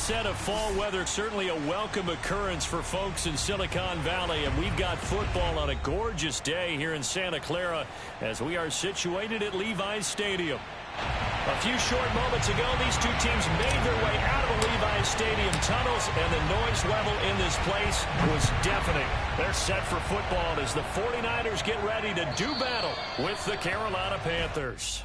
onset of fall weather, certainly a welcome occurrence for folks in Silicon Valley. And we've got football on a gorgeous day here in Santa Clara as we are situated at Levi's Stadium. A few short moments ago, these two teams made their way out of the Levi's Stadium tunnels, and the noise level in this place was deafening. They're set for football as the 49ers get ready to do battle with the Carolina Panthers.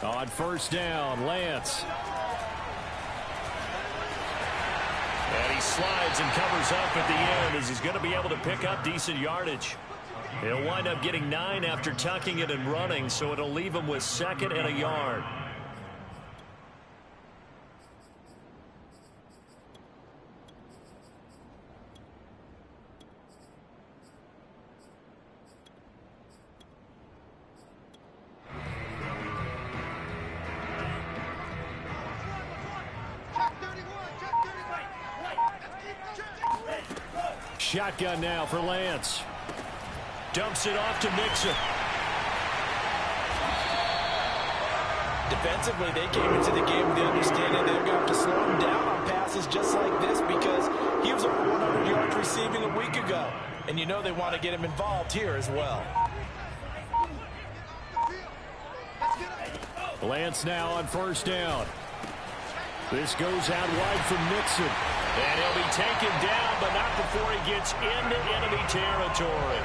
On first down, Lance. And he slides and covers up at the end as he's going to be able to pick up decent yardage. He'll wind up getting 9 after tucking it and running, so it'll leave him with 2nd and a yard. Shotgun now for Lance. Dumps it off to Mixon. Defensively, they came into the game with the understanding they're going to have to slow him down on passes just like this because he was over 100 yards receiving a week ago. And you know they want to get him involved here as well. Lance now on first down. This goes out wide from Mixon. And he'll be taken down, but not before he gets into enemy territory.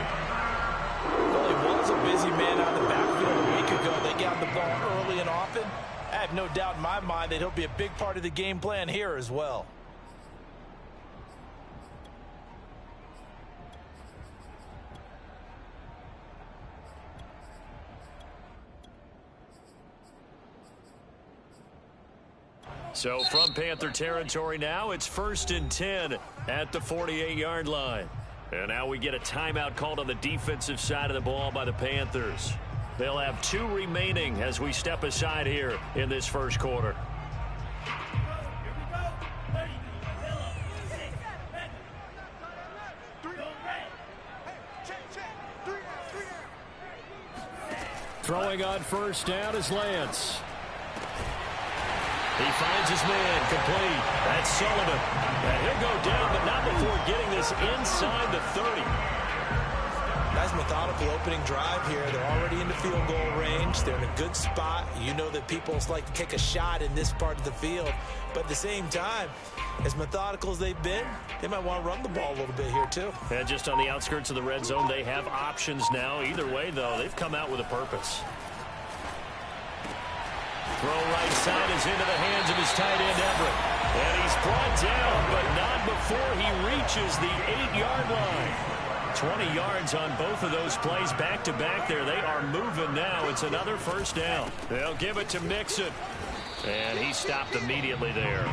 Well, he was a busy man out of the backfield a week ago. They got the ball early and often. I have no doubt in my mind that he'll be a big part of the game plan here as well. So from Panther territory now, it's 1st and 10 at the 48-yard line. And now we get a timeout called on the defensive side of the ball by the Panthers. They'll have 2 remaining as we step aside here in this first quarter. Throwing on first down is Lance. He finds his man complete. That's Sullivan. And he'll go down, but not before getting this inside the 30. Nice methodical opening drive here. They're already in the field goal range. They're in a good spot. You know that people like to take a shot in this part of the field. But at the same time, as methodical as they've been, they might want to run the ball a little bit here too. And just on the outskirts of the red zone, they have options now. Either way, though, they've come out with a purpose. Throw right side is into the hands of his tight end, Everett. And he's brought down, but not before he reaches the 8-yard line. 20 yards on both of those plays back-to-back there. They are moving now. It's another first down. They'll give it to Mixon. And he stopped immediately there.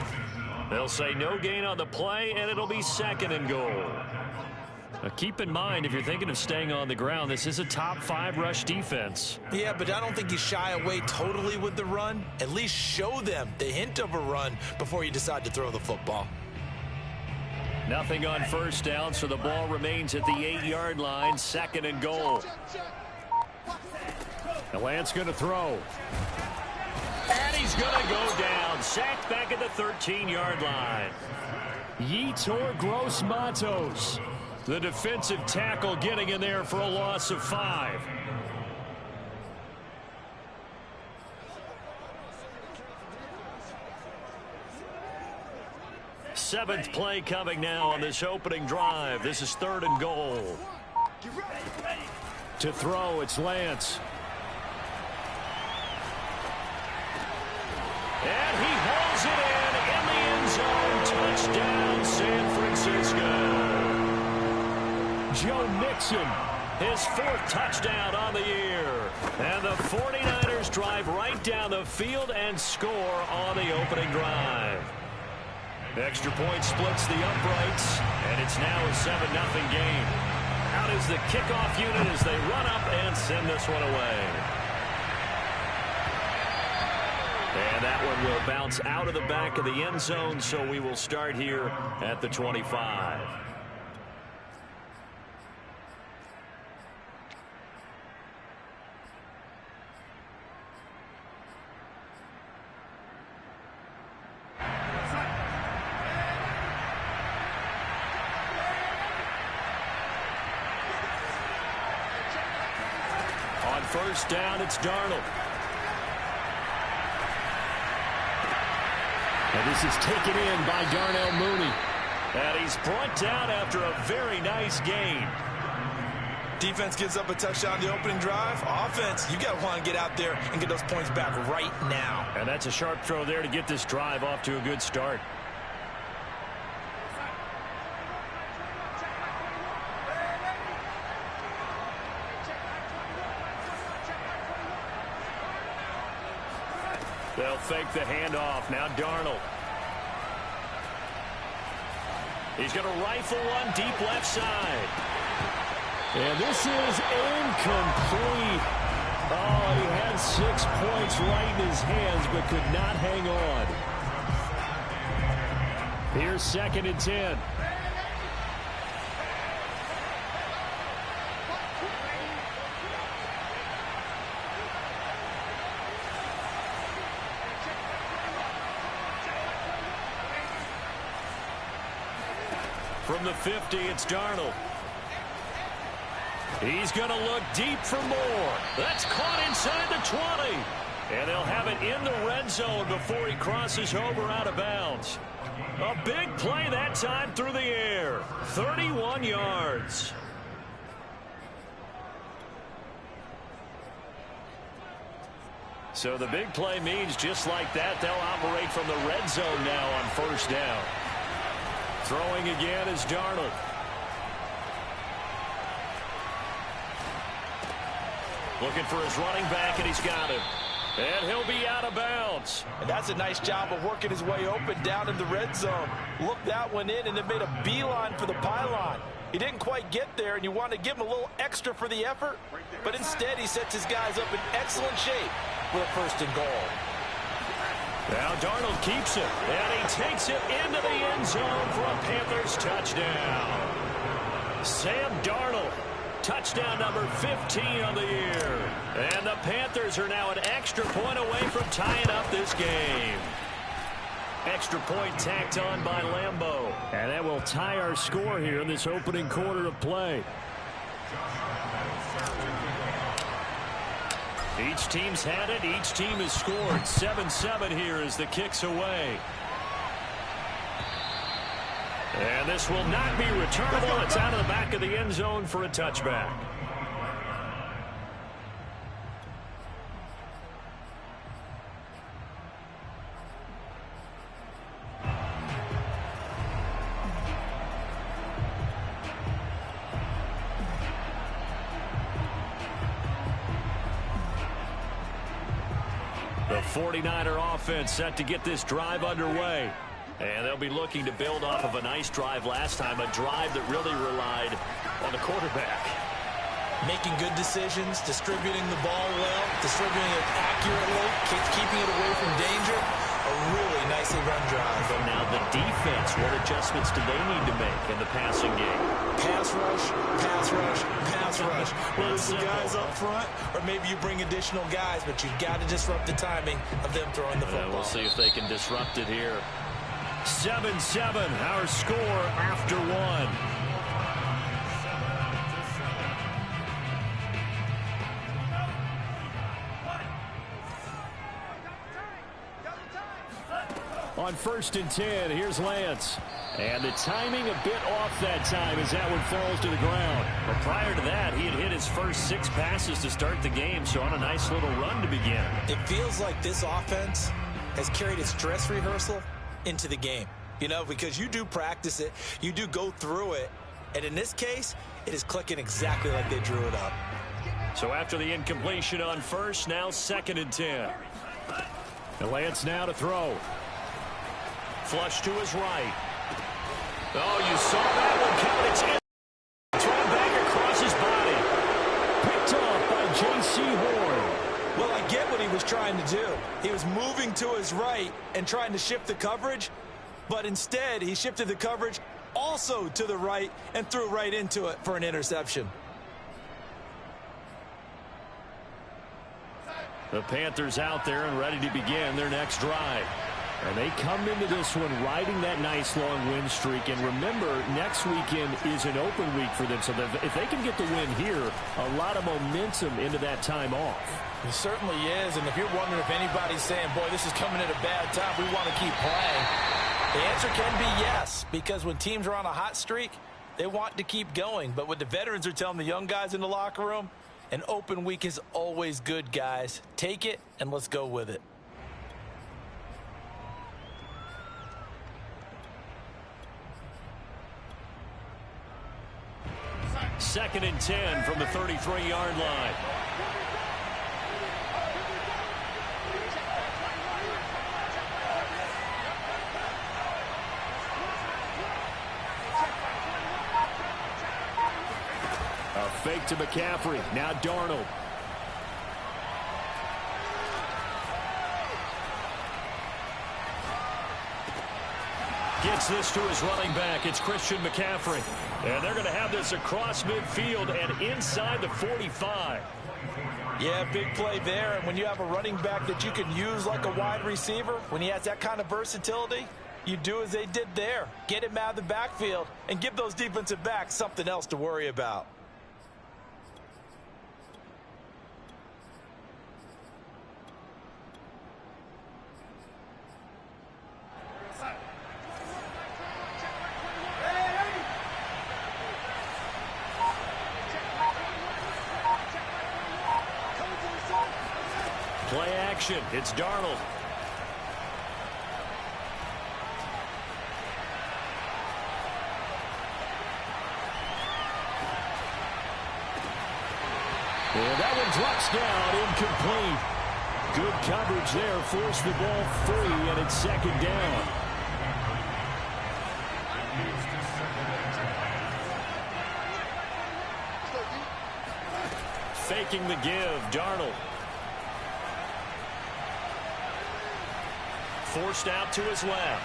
They'll say no gain on the play, and it'll be 2nd and goal. Now keep in mind, if you're thinking of staying on the ground, this is a top 5 rush defense. Yeah, but I don't think you shy away totally with the run. At least show them the hint of a run before you decide to throw the football. Nothing on first down, so the ball remains at the 8-yard line, 2nd and goal. And Lance going to throw. And he's going to go down. Sacked back at the 13-yard line. Yetur Gross-Matos, the defensive tackle, getting in there for a loss of 5. Seventh play coming now on this opening drive. This is 3rd and goal. To throw, it's Lance. And he holds it in the end zone. Touchdown, San Francisco. Joe Mixon, his fourth touchdown on the year. And the 49ers drive right down the field and score on the opening drive. Extra point splits the uprights, and it's now a 7-0 game. Out is the kickoff unit as they run up and send this one away. And that one will bounce out of the back of the end zone, so we will start here at the 25. On first down, it's Darnold. And this is taken in by Darnell Mooney. And he's brought down after a very nice gain. Defense gives up a touchdown the opening drive. Offense, you got to want to get out there and get those points back right now. And that's a sharp throw there to get this drive off to a good start. They'll fake the handoff. Now Darnold. He's going to rifle one deep left side. And this is incomplete. Oh, he had 6 points right in his hands, but could not hang on. Here's 2nd and 10. From the 50, it's Darnold. He's going to look deep for more. That's caught inside the 20. And they'll have it in the red zone before he crosses over out of bounds. A big play that time through the air. 31 yards. So the big play means just like that, they'll operate from the red zone now on first down. Throwing again is Darnold. Looking for his running back, and he's got him. And he'll be out of bounds. And that's a nice job of working his way open down in the red zone. Looked that one in and then made a beeline for the pylon. He didn't quite get there, and you want to give him a little extra for the effort. But instead, he sets his guys up in excellent shape with a 1st and goal. Now Darnold keeps it, and he takes it into the end zone for a Panthers touchdown. Sam Darnold, touchdown number 15 on the year. And the Panthers are now an extra point away from tying up this game. Extra point tacked on by Lambeau. And that will tie our score here in this opening quarter of play. Each team's had it. Each team has scored. 7-7 here as the kick's away. And this will not be returnable. It's out of the back of the end zone for a touchback. The 49er offense set to get this drive underway. And they'll be looking to build off of a nice drive last time, a drive that really relied on the quarterback. Making good decisions, distributing the ball well, distributing it accurately, keeping it away from danger. A really nicely run drive. But now the defense, what adjustments do they need to make in the passing game? Pass rush, pass rush, pass rush. Whether it's the guys up front or maybe you bring additional guys, but you've got to disrupt the timing of them throwing the football. We'll see if they can disrupt it here. 7-7, our score after one. On 1st and 10, here's Lance. And the timing a bit off that time as that one falls to the ground. But prior to that, he had hit his first 6 passes to start the game, so on a nice little run to begin. It feels like this offense has carried its dress rehearsal into the game. You know, because you do practice it, you do go through it, and in this case, it is clicking exactly like they drew it up. So after the incompletion on first, now 2nd and 10. The Lance now to throw. Flush to his right. Oh, you saw that one coming. It's in. Thrown back across his body. Picked off by J.C. Horn. Well, I get what he was trying to do. He was moving to his right and trying to shift the coverage, but instead he shifted the coverage also to the right and threw right into it for an interception. The Panthers out there and ready to begin their next drive. And they come into this one riding that nice long win streak. And remember, next weekend is an open week for them. So if they can get the win here, a lot of momentum into that time off. It certainly is. And if you're wondering if anybody's saying, boy, this is coming at a bad time, we want to keep playing, the answer can be yes. Because when teams are on a hot streak, they want to keep going. But what the veterans are telling the young guys in the locker room, an open week is always good, guys. Take it and let's go with it. Second and 10 from the 33-yard line. A fake to McCaffrey. Now Darnold. Gets this to his running back. It's Christian McCaffrey. And they're going to have this across midfield and inside the 45. Yeah, big play there. And when you have a running back that you can use like a wide receiver, when he has that kind of versatility, you do as they did there. Get him out of the backfield and give those defensive backs something else to worry about. Play action. It's Darnold. And that one drops down, incomplete. Good coverage there, forced the ball free, and it's 2nd down. Faking the give, Darnold. Forced out to his left.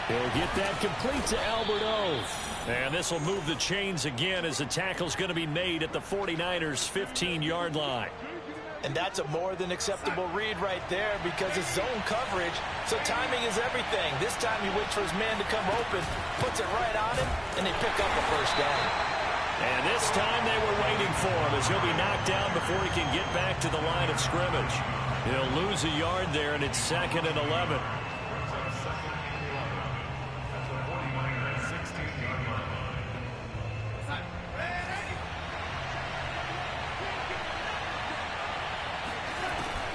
He'll get that complete to Albert O. And this will move the chains again as the tackle's going to be made at the 49ers' 15-yard line. And that's a more than acceptable read right there because it's zone coverage, so timing is everything. This time he waits for his man to come open, puts it right on him, and they pick up a first down. And this time they were waiting for him as he'll be knocked down before he can get back to the line of scrimmage. He'll lose a yard there, and it's 2nd and 11.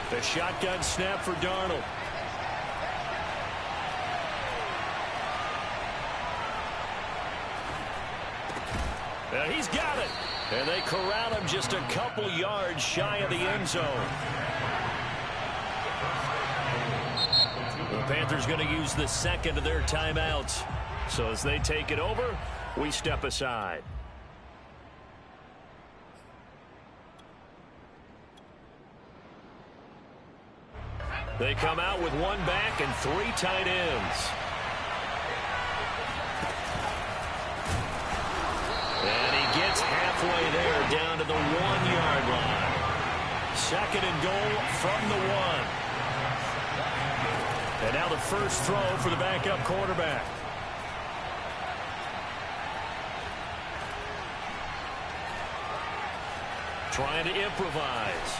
The shotgun snap for Darnold. And he's got it. And they corral him just a couple yards shy of the end zone. The Panthers going to use the second of their timeouts. So as they take it over, we step aside. They come out with one back and 3 tight ends. And he gets halfway there down to the 1-yard line. 2nd and goal from the 1. And now the first throw for the backup quarterback. Trying to improvise.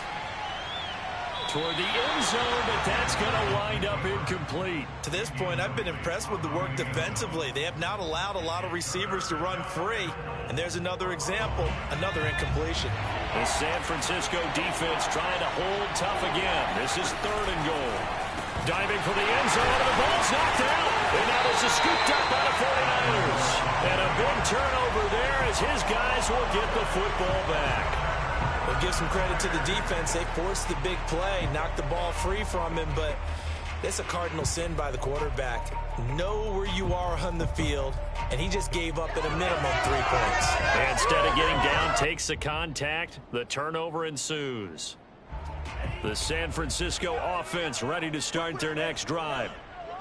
toward the end zone, but that's going to wind up incomplete. To this point, I've been impressed with the work defensively. They have not allowed a lot of receivers to run free. And there's another example, another incompletion. The San Francisco defense trying to hold tough again. This is 3rd and goal. Diving for the end zone, and the ball's knocked out. And now there's a scooped up by the 49ers. And a big turnover there as his guys will get the football back. We'll give some credit to the defense. They forced the big play, knocked the ball free from him, but it's a cardinal sin by the quarterback. Know where you are on the field, and he just gave up at a minimum 3 points. Instead of getting down, takes the contact. The turnover ensues. The San Francisco offense ready to start their next drive.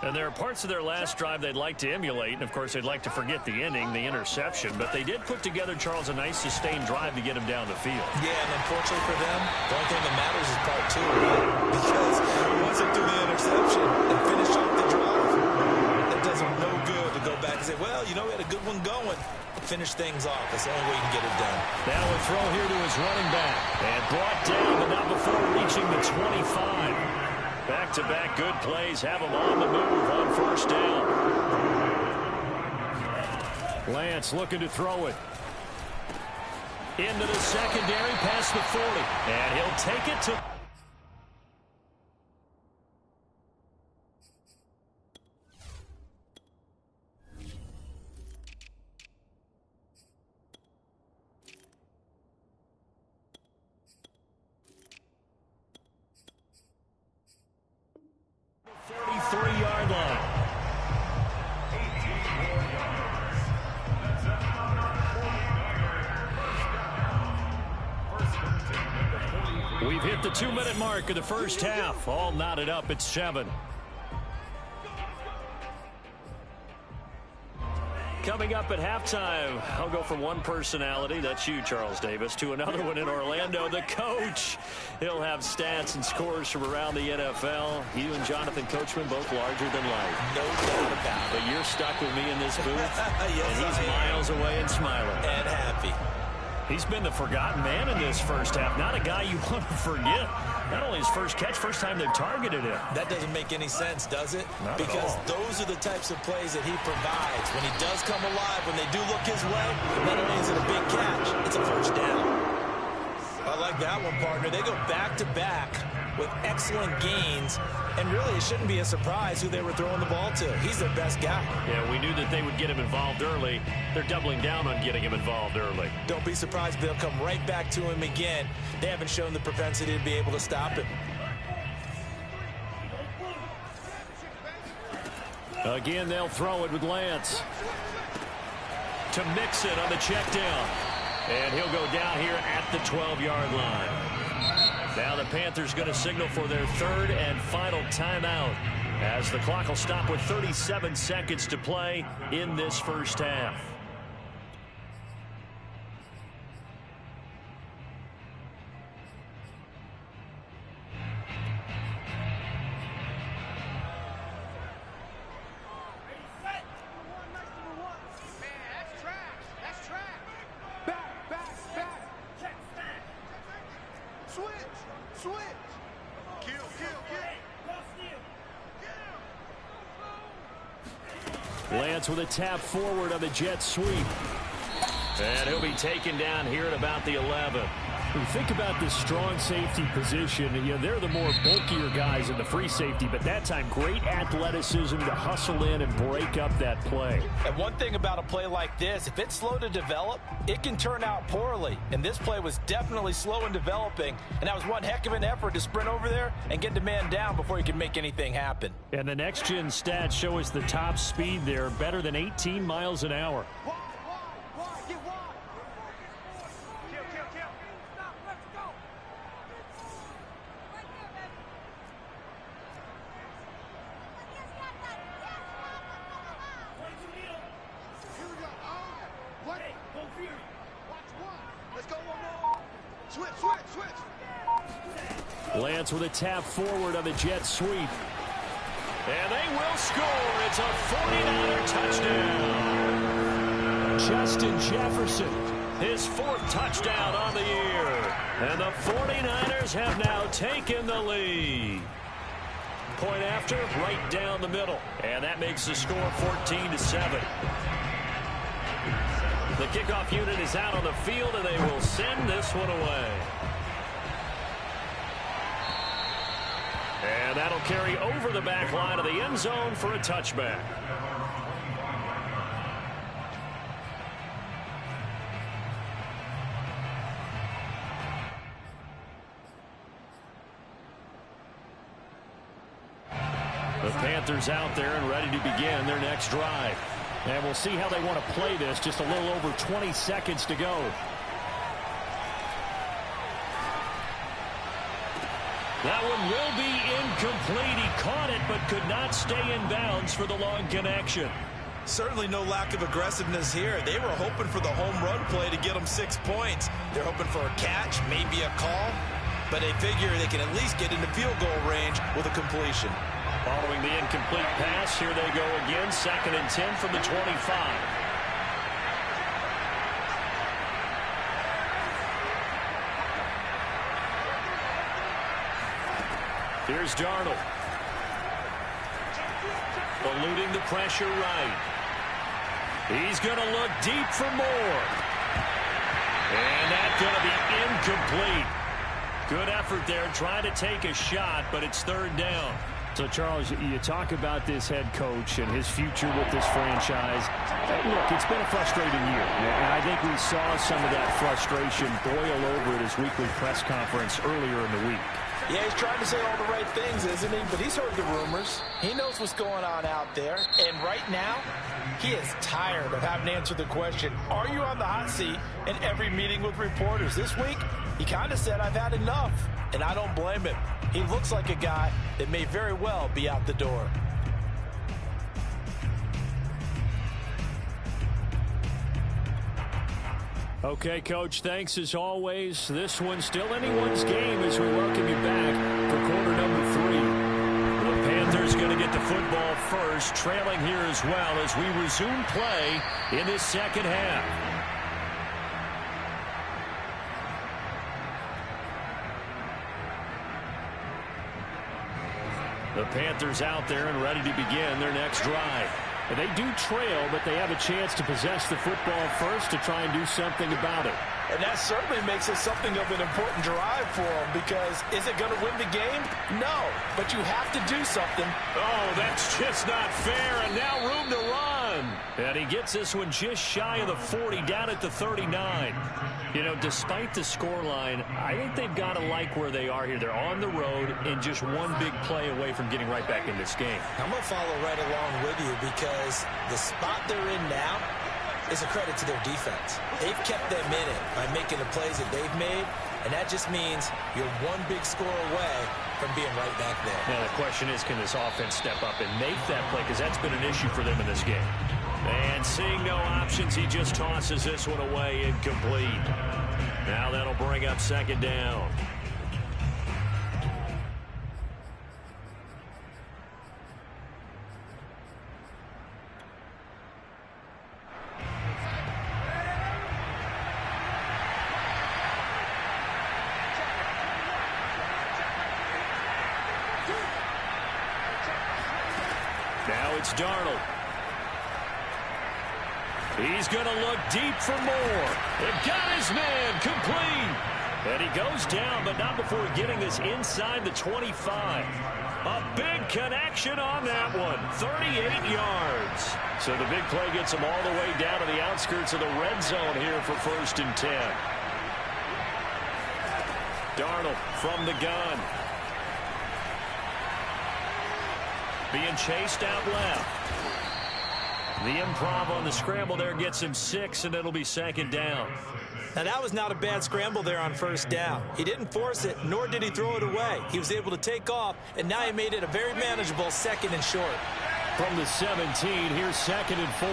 And there are parts of their last drive they'd like to emulate. And, of course, they'd like to forget the ending, the interception. But they did put together, Charles, a nice sustained drive to get him down the field. Yeah, and unfortunately for them, the only thing that matters is part 2, right? Because once they threw the interception and finished off the drive, that does them no good to go back and say, well, you know, we had a good one going. Finish things off. That's the only way you can get it done. Now a throw here to his running back. And brought down, but not before reaching the 25. Back-to-back good plays have him on the move on 1st down. Lance looking to throw it. Into the secondary, past the 40. And he'll take it to... We've hit the 2-minute mark of the first half. All knotted up at 7. Coming up at halftime, I'll go from one personality, that's you, Charles Davis, to another one in Orlando, the coach. He'll have stats and scores from around the NFL. You and Jonathan Coachman, both larger than life. No doubt about it. But you're stuck with me in this booth, yes, and he's miles away and smiling. And happy. He's been the forgotten man in this first half. Not a guy you want to forget. Not only his first catch, first time they've targeted him. That doesn't make any sense, does it? Not because at all. Those are the types of plays that he provides. When he does come alive, when they do look his way, not only is it a big catch, it's a first down. I like that one, partner. They go back-to-back with excellent gains, and really it shouldn't be a surprise who they were throwing the ball to. He's their best guy. Yeah, we knew that they would get him involved early. They're doubling down on getting him involved early. Don't be surprised if they'll come right back to him again. They haven't shown the propensity to be able to stop him. Again, they'll throw it with Lance. To mix it on the check down. And he'll go down here at the 12-yard line. Now the Panthers going to signal for their 3rd and final timeout as the clock will stop with 37 seconds to play in this first half. Lance with a tap forward on the jet sweep. And he'll be taken down here at about the 11. When you think about this strong safety position, you know, they're the more bulkier guys in the free safety, but that time great athleticism to hustle in and break up that play. And one thing about a play like this, if it's slow to develop, it can turn out poorly. And this play was definitely slow in developing, and that was one heck of an effort to sprint over there and get the man down before he could make anything happen. And the next-gen stats show us the top speed there, better than 18 miles an hour. Lance with a tap forward on the jet sweep. And they will score. It's a 49er touchdown. Justin Jefferson, his 4th touchdown on the year. And the 49ers have now taken the lead. Point after, right down the middle. And that makes the score 14-7. The kickoff unit is out on the field, and they will send this one away. And that'll carry over the back line of the end zone for a touchback. The Panthers out there and ready to begin their next drive. And we'll see how they want to play this. Just a little over 20 seconds to go. That one will be incomplete. He caught it but could not stay in bounds for the long connection. Certainly no lack of aggressiveness here. They were hoping for the home run play to get them 6 points. They're hoping for a catch, maybe a call, but they figure they can at least get into field goal range with a completion. Following the incomplete pass, here they go again. 2nd and 10 from the 25. Here's Darnold. Eluding the pressure right. He's going to look deep for more. And that's going to be incomplete. Good effort there trying to take a shot, but it's 3rd down. So, Charles, you talk about this head coach and his future with this franchise. Look, it's been a frustrating year, and I think we saw some of that frustration boil over at his weekly press conference earlier in the week. Yeah, he's trying to say all the right things, isn't he? But he's heard the rumors. He knows what's going on out there. And right now, he is tired of having to answer the question, are you on the hot seat in every meeting with reporters? This week, he kind of said, I've had enough. And I don't blame him. He looks like a guy that may very well be out the door. Okay, Coach, thanks as always. This one's still anyone's game as we welcome you back for quarter number 3. The Panthers going to get the football first, trailing here as well as we resume play in this second half. The Panthers out there and ready to begin their next drive. And they do trail, but they have a chance to possess the football first to try and do something about it. And that certainly makes it something of an important drive for them, because is it going to win the game? No, but you have to do something. Oh, that's just not fair, and now room to run. And he gets this one just shy of the 40, down at the 39. You know, despite the scoreline, I think they've got to like where they are here. They're on the road and just one big play away from getting right back in this game. I'm going to follow right along with you, because the spot they're in now is a credit to their defense. They've kept them in it by making the plays that they've made, and that just means you're one big score away from being right back there. Now the question is, can this offense step up and make that play, because that's been an issue for them in this game. And seeing no options, he just tosses this one away, incomplete. Now that'll bring up 2nd down. Now it's Darnold. He's going to look deep for more. It got his man complete. And he goes down, but not before getting this inside the 25. A big connection on that one. 38 yards. So the big play gets him all the way down to the outskirts of the red zone here for 1st and 10. Darnold from the gun. Being chased out left. The improv on the scramble there gets him 6, and it'll be 2nd down. Now, that was not a bad scramble there on 1st down. He didn't force it, nor did he throw it away. He was able to take off, and now he made it a very manageable 2nd and short. From the 17, here's 2nd and 4.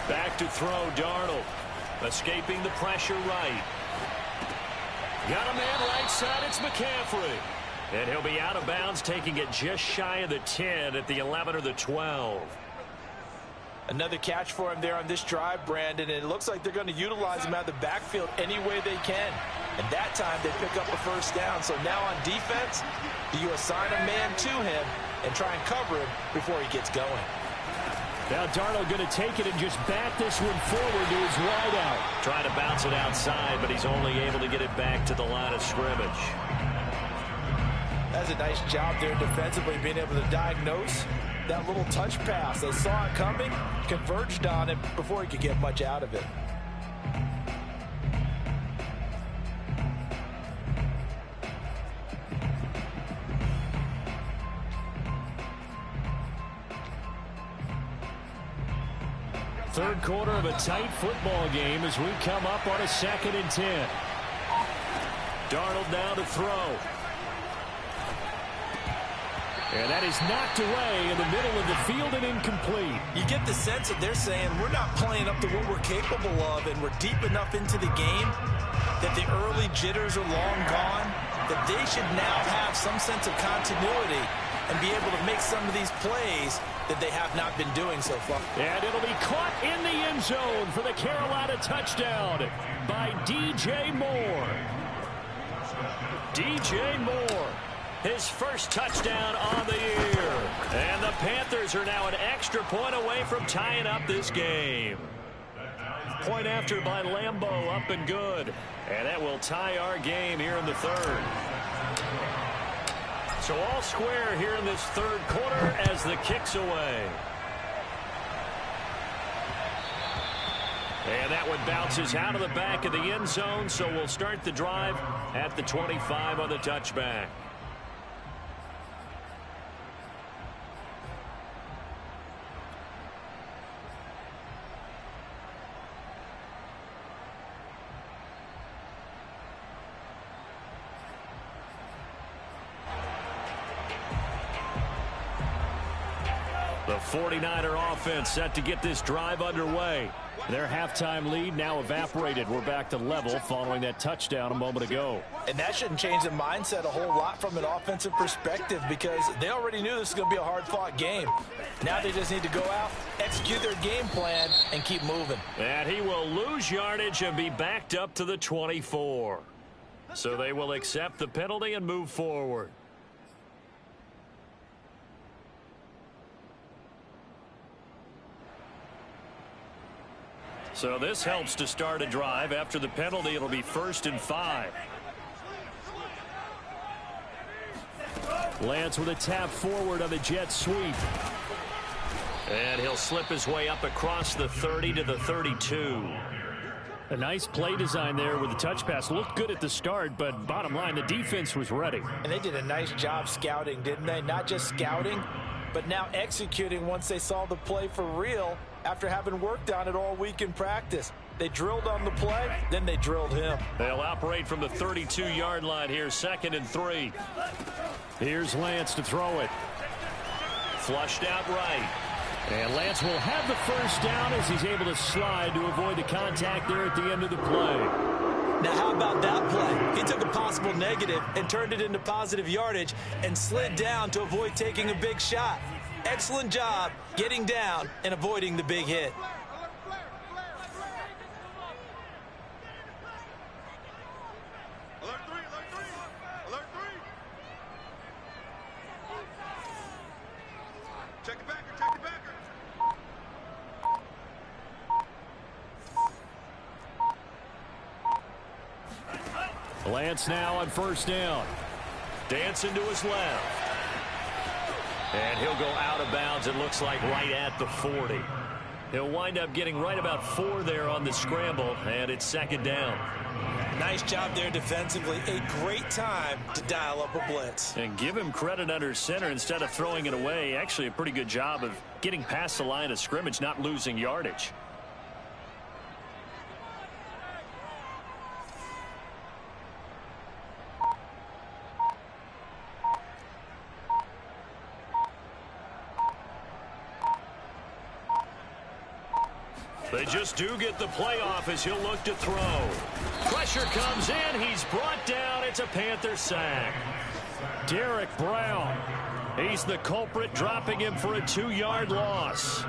Back to throw, Darnold. Escaping the pressure right. Got a man right side, it's McCaffrey. And he'll be out of bounds, taking it just shy of the 10 at the 11 or the 12. Another catch for him there on this drive, Brandon, and it looks like they're going to utilize him out of the backfield any way they can. And that time they pick up a first down. So now on defense, do you assign a man to him and try and cover him before he gets going? Now Darnold going to take it and just bat this one forward to his wide out. Trying to bounce it outside, but he's only able to get it back to the line of scrimmage. That's a nice job there defensively, being able to diagnose that little touch pass. They saw it coming, converged on it before he could get much out of it. Third quarter of a tight football game as we come up on a 2nd and 10. Darnold now to throw. And that is knocked away in the middle of the field and incomplete. You get the sense that they're saying we're not playing up to what we're capable of, and we're deep enough into the game that the early jitters are long gone, that they should now have some sense of continuity and be able to make some of these plays that they have not been doing so far. And it'll be caught in the end zone for the Carolina touchdown by DJ Moore. DJ Moore, his first touchdown on the year. And the Panthers are now an extra point away from tying up this game. Point after by Lambeau, up and good. And that will tie our game here in the third. So all square here in this third quarter as the kick's away. And that one bounces out of the back of the end zone, so we'll start the drive at the 25 on the touchback. The 49er offense set to get this drive underway. Their halftime lead now evaporated. We're back to level following that touchdown a moment ago. And that shouldn't change the mindset a whole lot from an offensive perspective, because they already knew this was going to be a hard-fought game. Now they just need to go out, execute their game plan, and keep moving. And he will lose yardage and be backed up to the 24. So they will accept the penalty and move forward. So this helps to start a drive. After the penalty, it'll be 1st and 5. Lance with a tap forward on the jet sweep. And he'll slip his way up across the 30 to the 32. A nice play design there with the touch pass. Looked good at the start, but bottom line, the defense was ready. And they did a nice job scouting, didn't they? Not just scouting, but now executing once they saw the play for real after having worked on it all week in practice. They drilled on the play, then they drilled him. They'll operate from the 32-yard line here, 2nd and 3. Here's Lance to throw it. Flushed out right. And Lance will have the first down as he's able to slide to avoid the contact there at the end of the play. Now, how about that play? He took a possible negative and turned it into positive yardage and slid down to avoid taking a big shot. Excellent job getting down and avoiding the big hit. Check it backer, check it backer. Lance now on 1st down. Dancing to his left. And he'll go out of bounds, it looks like, right at the 40. He'll wind up getting right about 4 there on the scramble, and it's 2nd down. Nice job there defensively. A great time to dial up a blitz. And give him credit under center instead of throwing it away. Actually, a pretty good job of getting past the line of scrimmage, not losing yardage. They just do get the playoff as he'll look to throw. Pressure comes in. He's brought down It's a Panther sack. Derek Brown. He's the culprit, dropping him for a 2-yard loss.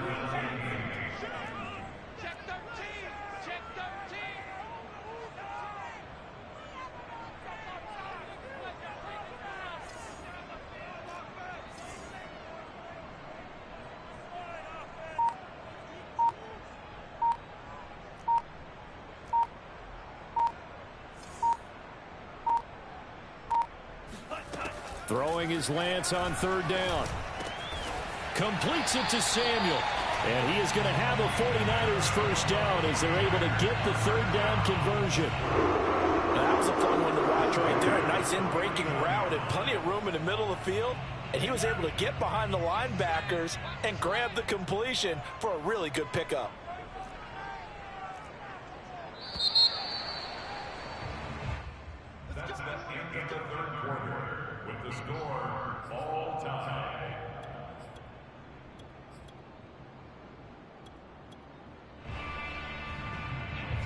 Throwing his Lance on 3rd down. Completes it to Samuel. And he is going to have a 49ers first down as they're able to get the 3rd down conversion. That was a fun one to watch right there. A nice in-breaking route and plenty of room in the middle of the field. And he was able to get behind the linebackers and grab the completion for a really good pickup. That's the end of the 3rd quarter with the score all time.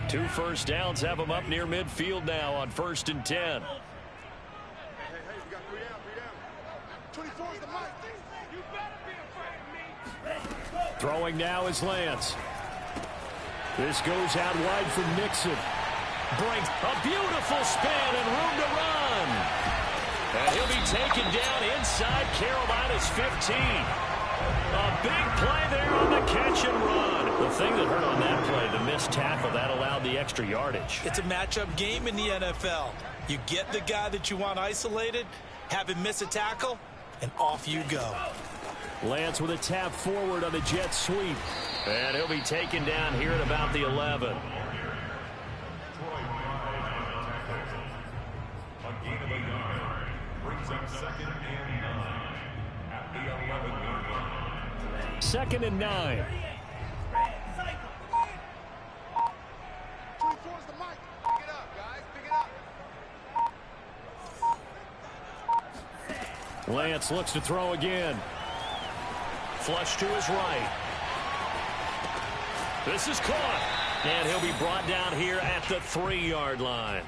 Two first downs have them up near midfield now on 1st and 10. Hey, we got 3 down. 24 is the mic. You better be afraid of me. Throwing now is Lance. This goes out wide from Nixon. Brings a beautiful spin and room to run. And he'll be taken down inside Carolina's 15. A big play there on the catch and run. The thing that hurt on that play, the missed tackle, that allowed the extra yardage. It's a matchup game in the NFL. You get the guy that you want isolated, have him miss a tackle, and off you go. Lance with a tap forward on the jet sweep. And he'll be taken down here at about the 11. A gain of a yard brings up 2nd and 9 at the 11-yard line. 2nd and 9. 24 is the mic. Pick it up, guys. Pick it up. Lance looks to throw again. Flush to his right. This is caught. And he'll be brought down here at the 3-yard line.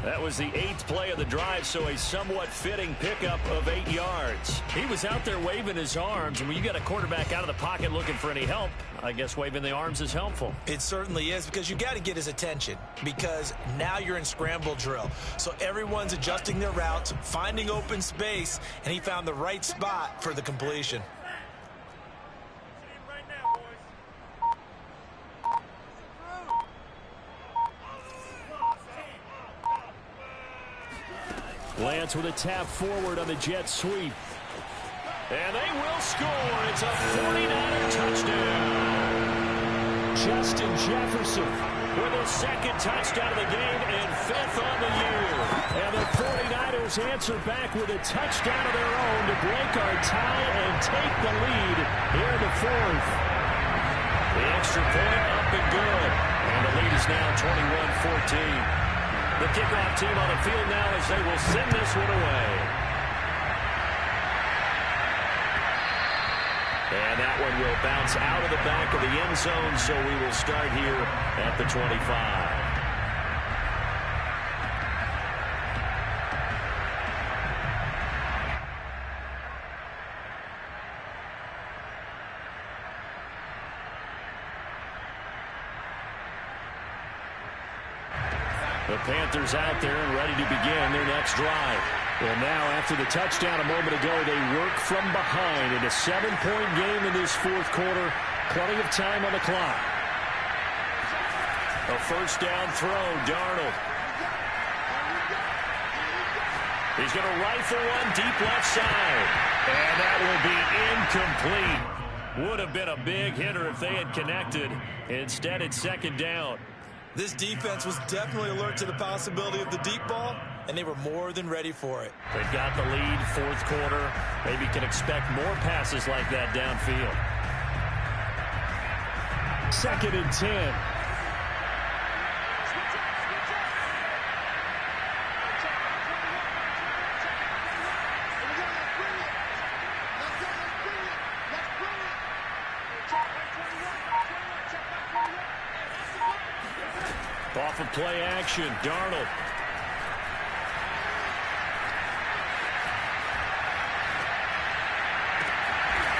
That was the 8th play of the drive, so a somewhat fitting pickup of 8 yards. He was out there waving his arms, and when you got a quarterback out of the pocket looking for any help, I guess waving the arms is helpful. It certainly is, because you got to get his attention, because now you're in scramble drill. So everyone's adjusting their routes, finding open space, and he found the right spot for the completion. Lance with a tap forward on the jet sweep. And they will score. It's a 49er touchdown. Justin Jefferson with his 2nd touchdown of the game and 5th on the year. And the 49ers answer back with a touchdown of their own to break our tie and take the lead here in the 4th. The extra point up and good. And the lead is now 21-14. The kickoff team on the field now as they will send this one away. And that one will bounce out of the back of the end zone, so we will start here at the 25. The Panthers out there and ready to begin their next drive. Well, now after the touchdown a moment ago, they work from behind in a 7-point game in this 4th quarter. Plenty of time on the clock. A first down throw, Darnold. He's going to rifle one deep left side. And that will be incomplete. Would have been a big hitter if they had connected. Instead, it's 2nd down. This defense was definitely alert to the possibility of the deep ball, and they were more than ready for it. They've got the lead, 4th quarter. Maybe can expect more passes like that downfield. 2nd and 10. Off of play action, Darnold.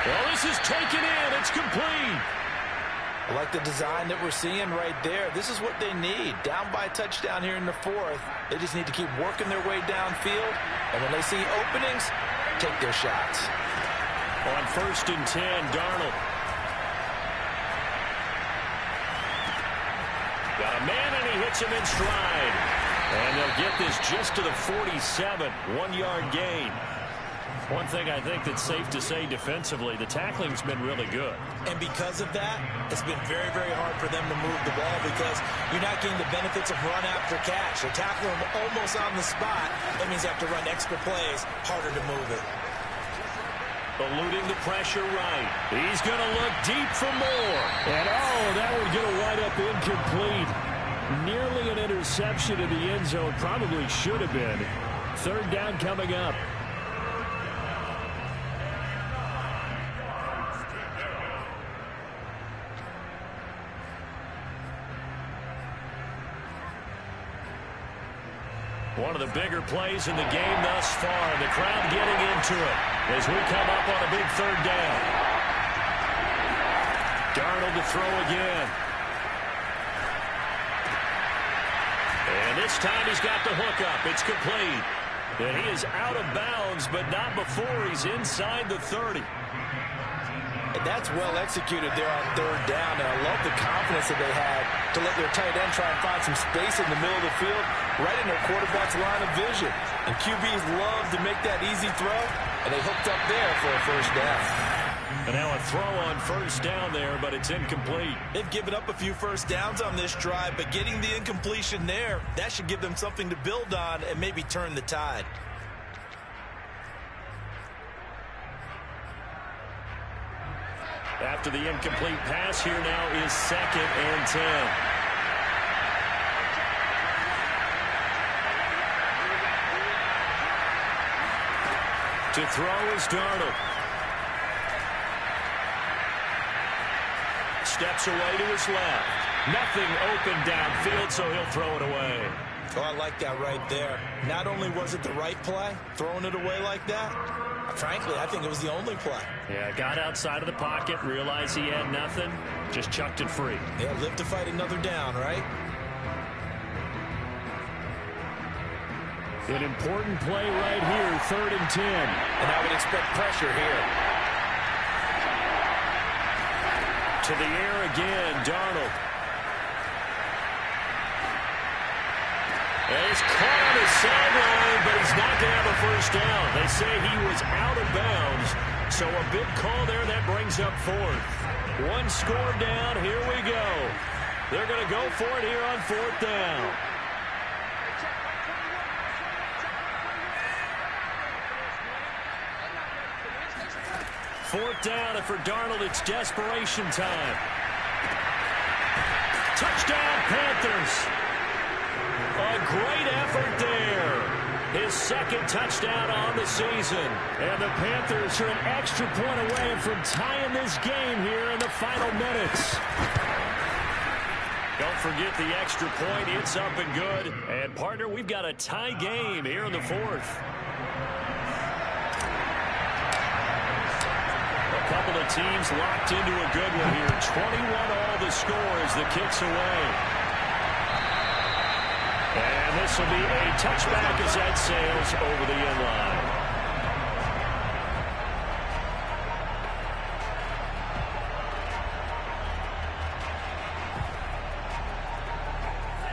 Well, this is taken in. It's complete. I like the design that we're seeing right there. This is what they need. Down by a touchdown here in the fourth. They just need to keep working their way downfield. And when they see openings, take their shots. On 1st and 10, Darnold. Got a man, and he hits him in stride. And they'll get this just to the 47. 1-yard gain. One thing I think that's safe to say defensively, the tackling's been really good. And because of that, it's been very, very hard for them to move the ball because you're not getting the benefits of run after catch. They're tackling them almost on the spot. That means you have to run extra plays, harder to move it. Eluding the pressure right. He's going to look deep for more. And, that one's going to wind up incomplete. Nearly an interception in the end zone. Probably should have been. 3rd down coming up. One of the bigger plays in the game thus far. The crowd getting into it as we come up on a big 3rd down. Darnold to throw again. And this time he's got the hook up. It's complete. And he is out of bounds, but not before he's inside the 30. And that's well executed there on 3rd down. And I love the confidence that they had to let their tight end try and find some space in the middle of the field, right in their quarterback's line of vision. And QBs love to make that easy throw, and they hooked up there for a 1st down. And now a throw on 1st down there, but it's incomplete. They've given up a few 1st downs on this drive, but getting the incompletion there, that should give them something to build on and maybe turn the tide. After the incomplete pass, here now is 2nd and 10. To throw is Darnold. Steps away to his left. Nothing open downfield, so he'll throw it away. Oh, I like that right there. Not only was it the right play, throwing it away like that, frankly, I think it was the only play. Yeah, got outside of the pocket, realized he had nothing, just chucked it free. Yeah, live to fight another down, right? An important play right here, 3rd and 10. And I would expect pressure here. To the air again, Darnold. And he's caught on his sideline, but he's not going to have a 1st down. They say he was out of bounds, so a big call there that brings up 4th. 1 score down, here we go. They're going to go for it here on 4th down. Fourth down, and for Darnold, it's desperation time. Touchdown, Panthers. A great effort there. His 2nd touchdown on the season. And the Panthers are an extra point away from tying this game here in the final minutes. Don't forget the extra point. It's up and good. And, partner, we've got a tie game here in the 4th. A couple of teams locked into a good one here. 21-all the score as the kick's away. And this will be a touchback as that sails over the end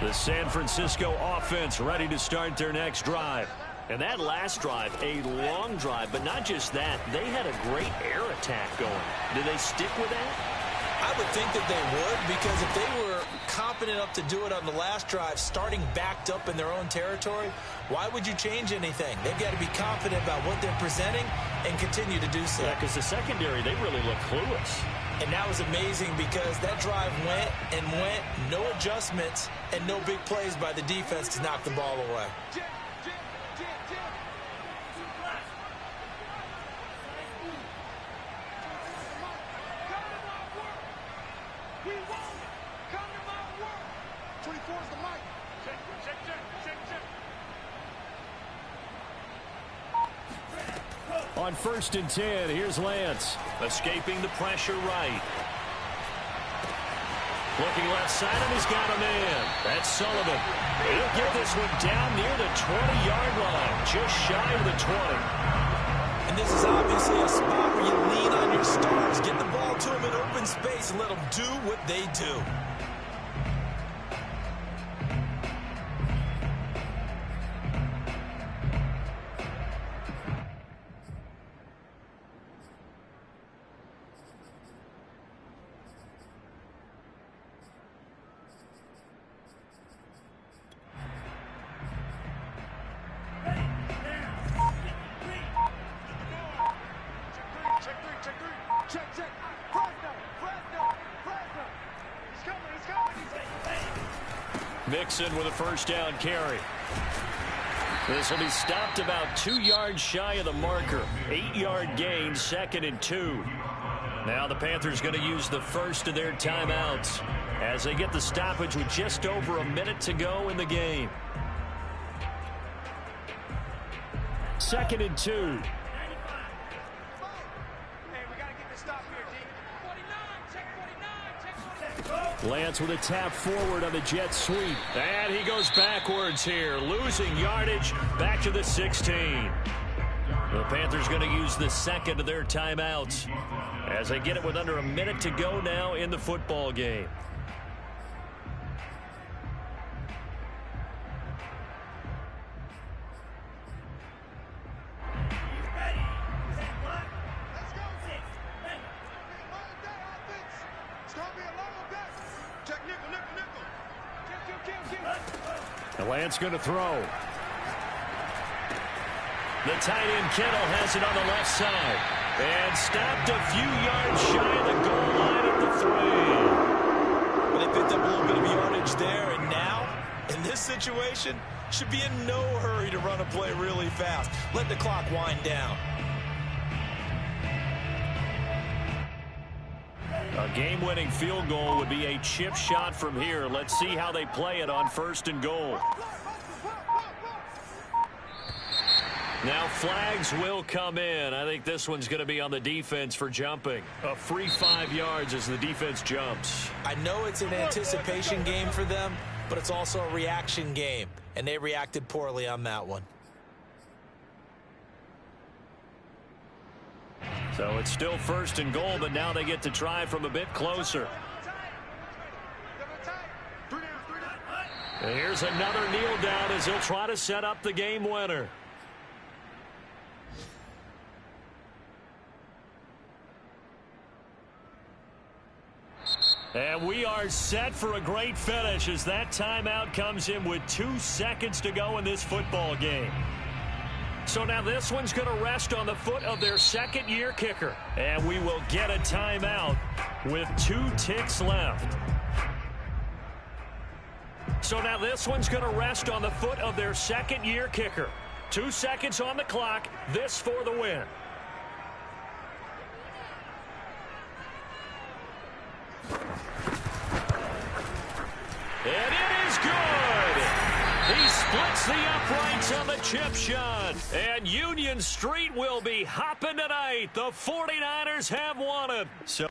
line. The San Francisco offense ready to start their next drive. And that last drive, a long drive, but not just that. They had a great air attack going. Do they stick with that? I would think that they would, because if they were confident enough to do it on the last drive, starting backed up in their own territory, why would you change anything? They've got to be confident about what they're presenting and continue to do so. Yeah, because the secondary, they really look clueless. And that was amazing because that drive went and went, no adjustments, and no big plays by the defense to knock the ball away. On 1st and 10, here's Lance. Escaping the pressure right. Looking left side, and he's got a man. That's Sullivan. He'll get this one down near the 20-yard line, just shy of the 20. And this is obviously a spot where you lean on your stars. Get the ball to them in open space and let them do what they do. Mixon with a first down carry. This will be stopped about 2 yards shy of the marker. 8-yard gain, 2nd and 2. Now the Panthers going to use the first of their timeouts as they get the stoppage with just over a minute to go in the game. 2nd and 2. Lance with a tap forward on the jet sweep. And he goes backwards here, losing yardage back to the 16. The Panthers going to use the second of their timeouts as they get it with under a minute to go now in the football game. Lance going to throw. The tight end Kittle has it on the left side. And stopped a few yards shy of the goal line at the 3. Well, they picked up a little bit of yardage there, and now, in this situation, should be in no hurry to run a play really fast. Let the clock wind down. A game-winning field goal would be a chip shot from here. Let's see how they play it on 1st and goal. Now flags will come in. I think this one's going to be on the defense for jumping. A free 5 yards as the defense jumps. I know it's an anticipation game for them, but it's also a reaction game, and they reacted poorly on that one. So it's still 1st and goal, but now they get to try from a bit closer. And here's another kneel down as he'll try to set up the game winner. And we are set for a great finish as that timeout comes in with 2 seconds to go in this football game. So now this one's going to rest on the foot of their 2nd-year kicker. And we will get a timeout with 2 ticks left. So now this one's going to rest on the foot of their 2nd-year kicker. 2 seconds on the clock. This for the win. And it is good. He splits the uprights on the chip shot. And Union Street will be hopping tonight. The 49ers have won it. So